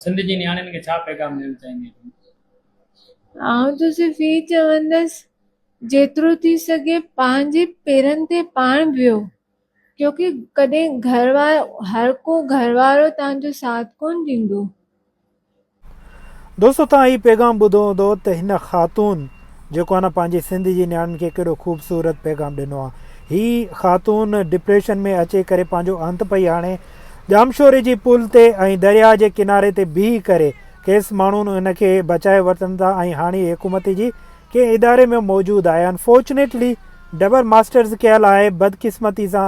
सिंध जी नियाणियुनि खे छा पैगाम ॾियणु चाहींदी आउं त सिर्फ़ु ई चवंदसि जेतिरो थी सघे पंहिंजे पेरनि ते पाण बीहो, क्योंकि कॾहिं हर को घर वारो तव्हांजो साथ कोन ॾींदो। दोस्तो तव्हां हीउ पैगाम ॿुधो हूंदो त हिन ख़ातून जेको आहे न पंहिंजी सिंध जी नियाणियुनि खे केॾो ख़ूबसूरत पैगाम ॾिनो आहे। हीअ ख़ातून डिप्रेशन में अची करे पंहिंजो अंत पई हाणे जामशोरे जी पुल ते ऐं दरिया जे किनारे ते बीह करे खेसि माण्हुनि हिनखे बचाए वठनि था ऐं हाणे हुकूमत जी कंहिं इदारे में मौजूदु आहे। अनफॉर्चुनेटली डबल मास्टर्स कयल आहे। बदकिस्मती सां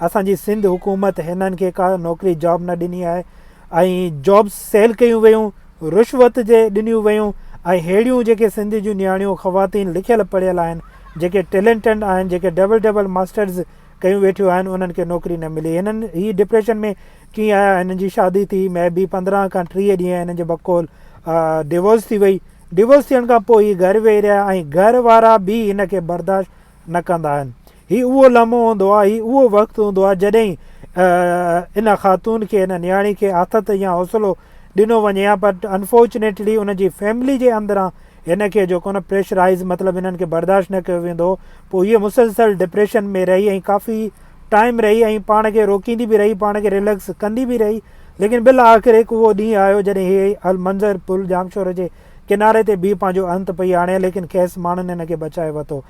असांजी सिंध हुकूमत हिननि खे का नौकिरी जॉब न ॾिनी आहे ऐं जॉब्स सेल कयूं वियूं, रिश्वत जे ॾिनियूं वियूं ऐं अहिड़ियूं जेके सिंध जूं नियाणियूं ख़वातीन लिखियलु पढ़ियल आहिनि, जेके टैलेंटेड आहिनि, जेके डबल मास्टर्स कयूं वेठियूं आहिनि, उन्हनि खे नौकिरी न मिली। हिननि हीअ डिप्रेशन में कीअं आया, हिननि जी शादी थी मैं बि 15 खां 30 ॾींहं हिननि जे बकोल डिवोर्स थी वई। डिवोर्स थियण खां पोइ हीअ घर वेही रहिया ऐं घर वारा बि हिन खे बर्दाश्त न कंदा आहिनि। हीउ उहो लम्हो हूंदो आहे, हीउ उहो वक़्तु हूंदो आहे जॾहिं इन ख़ातून खे, हिन नियाणी खे आथत या हौसलो ॾिनो वञे हा, बट अनफॉर्चुनेटली उनजी फैमिली जे अंदरां हिन खे जेको न प्रेशराइज़ मतिलबु हिननि खे बर्दाश्त न कयो वेंदो, पोइ हीअ मुसलसल डिप्रेशन में रही ऐं काफ़ी टाइम रही ऐं पाण खे रोकींदी बि रही, पाण खे रिलैक्स कंदी बि रही। लेकिन बिल आख़िर हिकु उहो ॾींहुं आयो जॾहिं हीअ अलमंज़र पुल जामशोर जे किनारे ते बि पंहिंजो अंत पई हाणे, लेकिन खेसि माण्हुनि हिन खे बचाए वरितो।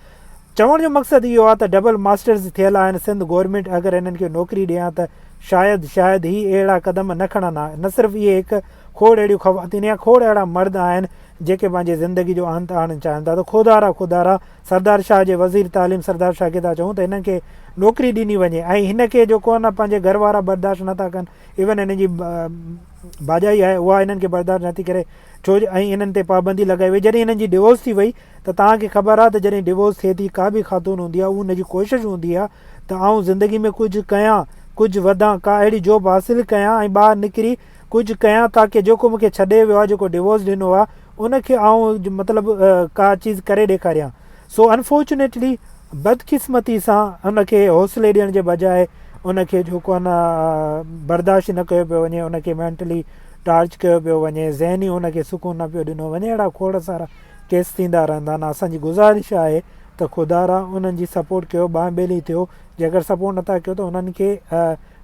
चवण जो मक़सदु इहो आहे त डबल मास्टर्स थियल आहिनि, सिंध गवर्नमेंट अगरि हिननि खे नौकिरी ॾियां त शायदि ही अहिड़ा क़दम न खणनि हा। न सिर्फ़ु इहे हिकु खोड़ अहिड़ियूं ख़वातीन या खोड़ अहिड़ा मर्द आहिनि जेके पंहिंजी ज़िंदगी जो अंत आणणु चाहिनि था। त ख़ुदा सरदार शाह जे वज़ीर तालीम सरदार शाह खे था चऊं त हिननि खे नौकिरी ॾिनी वञे ऐं हिन खे जेको आहे न पंहिंजे घर वारा बर्दाश्त नथा कनि। इवन हिन जी भाॼाई आहे उहा हिननि खे बर्दाश्त नथी करे, छो ऐं हिननि ते पाबंदी लॻाई वई। जॾहिं हिननि जी डिवोर्स थी वई त तव्हांखे ख़बर आहे त जॾहिं डिवोर्स थिए थी का बि ख़ातून हूंदी आहे, उहा हुनजी कोशिशि हूंदी आहे त आउं ज़िंदगी में कुझु कयां, कुझु वधां, का अहिड़ी जॉब हासिलु कयां ऐं ॿाहिरि निकिरी कुझु कयां ताकी जेको मूंखे छॾे वियो आहे, जेको डिवोर्स ॾिनो आहे, उनखे आउं मतिलबु का चीज़ करे ॾेखारियां। सो अनफॉर्चुनेटली बदकिस्मती सां उनखे हौसले ॾियण जे बजाए उनखे जेको आहे न बर्दाश्त न कयो पियो वञे, उनखे मैंटली टार्च कयो पियो वञे, ज़हनी उनखे सुकून न पियो ॾिनो वञे। अहिड़ा खोड़ सारा केस थींदा रहंदा आहिनि। असांजी गुज़ारिश आहे त ख़ुदा उन्हनि जी सपोर्ट कयो, बांह ॿेली थियो। जेकर सपोर्ट नथा कयो त उन्हनि खे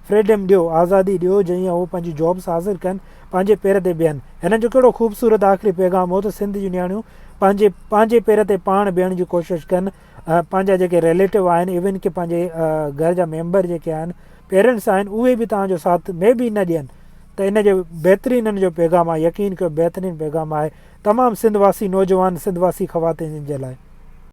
फ्रीडम ॾियो, आज़ादी ॾियो, जीअं उहो पंहिंजी जॉब्स हासिलु कनि, पंहिंजे पेर ते बीहनि। हिननि जो कहिड़ो ख़ूबसूरत आख़िरी पैगाम हो त सिंध जूं नियाणियूं पंहिंजे पेर ते पाण बीहण जी कोशिशि कनि। पंहिंजा जेके रिलेटिव आहिनि, इवन की पंहिंजे घर जा मेंबर जेके आहिनि, पेरेंट्स आहिनि, उहे बि तव्हांजो साथ में बि न ॾियनि। त इन जो बहितरीनु हिननि जो पैगाम आहे, यकीन कयो बहितरीनु पैगाम आहे तमामु सिंधवासी नौजवान, सिंधवासी ख़वातीन जे लाइ।